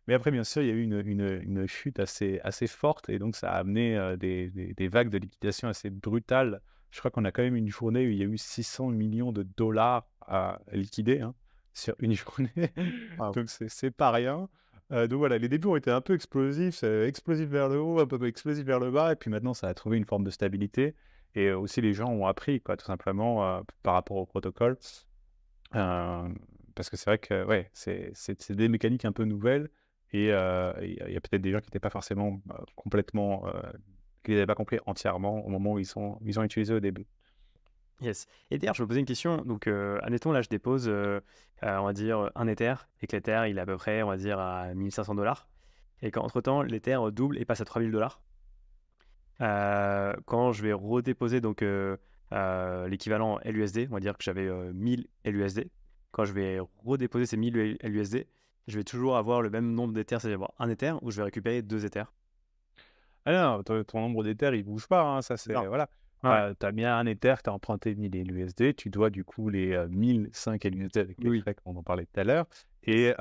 Mais après, bien sûr, il y a eu une chute assez forte, et donc ça a amené des vagues de liquidation assez brutales. Je crois qu'on a quand même une journée où il y a eu 600 millions de dollars à liquider, hein, sur une journée. Wow. Donc c'est pas rien. Donc voilà, les débuts ont été un peu explosifs, explosif vers le haut, un peu explosif vers le bas, et puis maintenant ça a trouvé une forme de stabilité. Et aussi les gens ont appris, quoi, tout simplement, par rapport au protocole. Parce que c'est vrai que ouais, c'est des mécaniques un peu nouvelles, et il y a peut-être des gens qui n'étaient pas forcément complètement, qui n'avaient pas compris entièrement au moment où ils ont utilisé au début. Yes. Et d'ailleurs, je me posais une question. Donc, admettons, là, je dépose, on va dire, un Ether, et que l'Ether, il est à peu près, on va dire, à 1500 $. Et qu'entre-temps, l'Ether double et passe à 3000 $. Quand je vais redéposer donc l'équivalent LUSD, on va dire que j'avais 1000 LUSD. Quand je vais redéposer ces 1000 LUSD, je vais toujours avoir le même nombre d'Ethers, c'est-à-dire avoir un Ether ou je vais récupérer 2 Ethers. Ah non, ton nombre d'Ether, il bouge pas, hein, ça c'est Non. voilà. Ouais. Tu as bien un Ether, tu as emprunté 1000 LUSD, tu dois du coup les 1005 LUSD avec les Oui. frais qu'on en parlait tout à l'heure. Et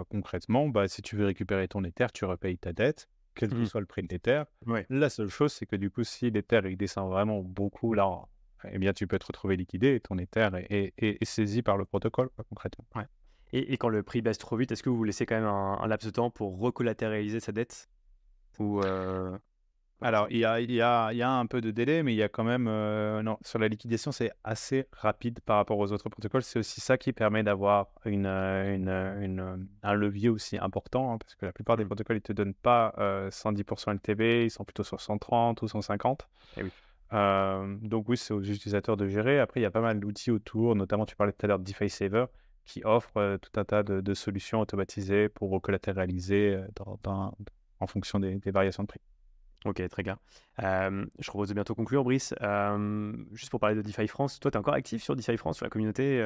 concrètement, si tu veux récupérer ton Ether, tu repayes ta dette, quel que Mhm. soit le prix de l'Ether. Ouais. La seule chose, c'est que du coup, si l'Ether il descend vraiment beaucoup, là, eh bien, tu peux te retrouver liquidé et ton Ether est saisi par le protocole, quoi, concrètement. Ouais. Et quand le prix baisse trop vite, est-ce que vous laissez quand même un laps de temps pour recollatéraliser sa dette ou Alors, il y a un peu de délai, mais il y a quand même, non, sur la liquidation, c'est assez rapide par rapport aux autres protocoles. C'est aussi ça qui permet d'avoir un levier aussi important, hein, parce que la plupart des Mmh. protocoles, ils te donnent pas 110% LTV, ils sont plutôt sur 130 ou 150. Eh oui. Donc oui, c'est aux utilisateurs de gérer. Après, il y a pas mal d'outils autour, notamment tu parlais tout à l'heure de DeFi Saver, qui offre tout un tas de solutions automatisées pour recollatéraliser en fonction des variations de prix. OK, très clair. Je propose de bientôt conclure, Brice. Juste pour parler de DeFi France, toi, tu es encore actif sur DeFi France, sur la communauté?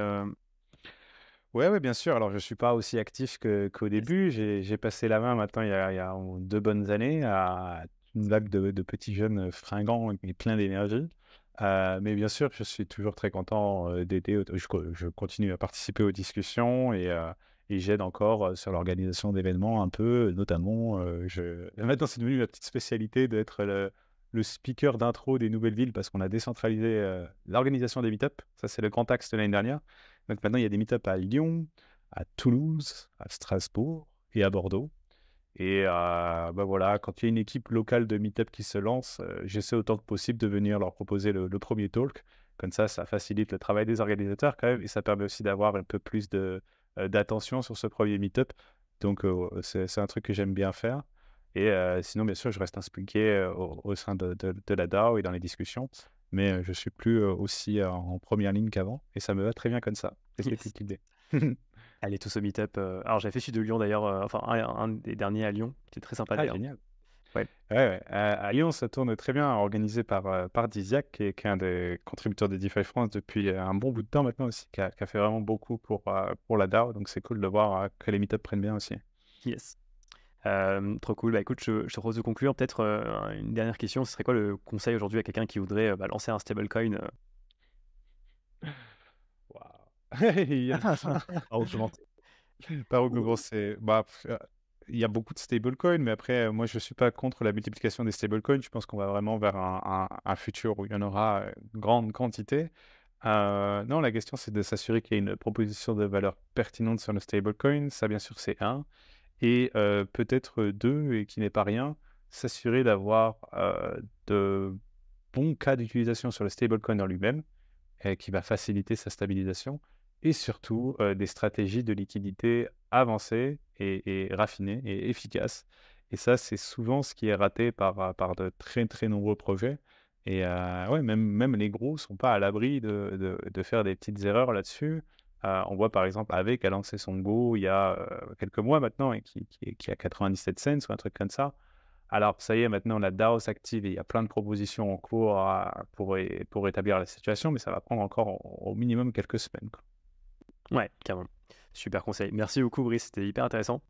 Ouais, ouais, bien sûr. Alors, je suis pas aussi actif qu'au Yes. début. J'ai passé la main maintenant il y a 2 bonnes années à une vague de petits jeunes, fringants et pleins d'énergie. Mais bien sûr, je suis toujours très content, d'aider je continue à participer aux discussions et j'aide encore, sur l'organisation d'événements un peu, notamment, maintenant c'est devenu ma petite spécialité d'être le speaker d'intro des nouvelles villes parce qu'on a décentralisé, l'organisation des meet-up. Ça, c'est le grand axe de l'année dernière. Donc maintenant, il y a des meet-up à Lyon, à Toulouse, à Strasbourg et à Bordeaux. Et bah voilà, quand il y a une équipe locale de meet-up qui se lance, j'essaie autant que possible de venir leur proposer le premier talk. Comme ça facilite le travail des organisateurs quand même et ça permet aussi d'avoir un peu plus d'attention sur ce premier meet-up. Donc c'est un truc que j'aime bien faire. Et sinon, bien sûr, je reste impliqué au sein de la DAO et dans les discussions. Mais je suis plus aussi en première ligne qu'avant et ça me va très bien comme ça. C'est ce Yes. type d'idée. Allez tous au meet-up, alors j'avais fait celui de Lyon d'ailleurs, enfin un des derniers à Lyon, qui est très sympa Ah, d'ailleurs. génial. Ouais. Ouais, ouais. À Lyon, ça tourne très bien, organisé par Diziac, qui est un des contributeurs de DeFi France depuis un bon bout de temps maintenant aussi, qui a fait vraiment beaucoup pour la DAO. Donc c'est cool de voir que les meet prennent bien aussi. Yes. Trop cool. Bah, écoute, je te propose de conclure. Peut-être, une dernière question, ce serait quoi le conseil aujourd'hui à quelqu'un qui voudrait, lancer un stablecoin, Waouh. Il y a- à recommencer? Par où Ou commencer? Bah, il y a beaucoup de stablecoins, mais après, moi, je ne suis pas contre la multiplication des stablecoins. Je pense qu'on va vraiment vers un futur où il y en aura une grande quantité. Non, la question, c'est de s'assurer qu'il y a une proposition de valeur pertinente sur le stablecoin. Ça, bien sûr, c'est un. Et peut-être deux, et qui n'est pas rien, s'assurer d'avoir de bons cas d'utilisation sur le stablecoin en lui-même qui va faciliter sa stabilisation et surtout des stratégies de liquidité avancées et raffinées et efficaces. Et ça, c'est souvent ce qui est raté par de très, très nombreux projets. Et ouais, même les gros ne sont pas à l'abri de faire des petites erreurs là-dessus. On voit par exemple Aave qui a lancé son Go il y a quelques mois maintenant et qui a 97 cents ou un truc comme ça. Alors, ça y est, maintenant, la DAO s'active et il y a plein de propositions en cours pour établir la situation, mais ça va prendre encore au minimum quelques semaines, quoi. ouais, carrément. Super conseil. Merci beaucoup, Brice, c'était hyper intéressant.